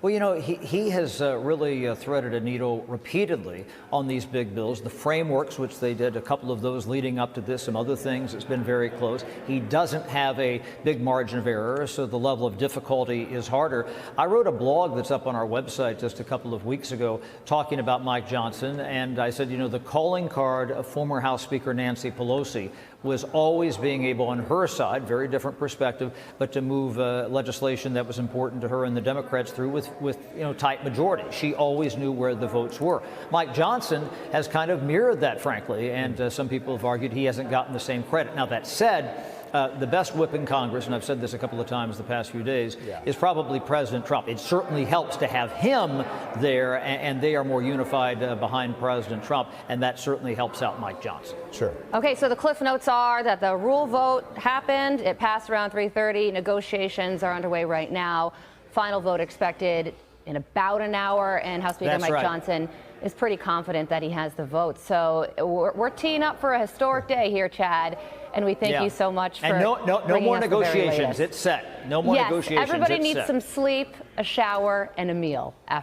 Well, you know, he has really threaded a needle repeatedly on these big bills. The frameworks, which they did, a couple of those leading up to this, some other things, it's been very close. He doesn't have a big margin of error, so the level of difficulty is harder. I wrote a blog that's up on our website just a couple of weeks ago talking about Mike Johnson, and I said, you know, the calling card of former House Speaker Nancy Pelosi was always being able, on her side, very different perspective, but to move legislation that was important to her and the Democrats through with tight majority. She always knew where the votes were. Mike Johnson has kind of mirrored that, frankly, and some people have argued he hasn't gotten the same credit. Now, that said, the best whip in Congress, and I've said this a couple of times the past few days, is probably President Trump. It certainly helps to have him there, and they are more unified behind President Trump, and that certainly helps out Mike Johnson. Sure. Okay, so the cliff notes are that the rule vote happened. It passed around 3:30. Negotiations are underway right now. Final vote expected in about an hour, and House Speaker Mike Johnson is pretty confident that he has the vote. So we're teeing up for a historic day here, Chad, and we thank you so much for and no more negotiations. It's set. No more negotiations. Everybody it's needs set. some sleep, a shower, and a meal after.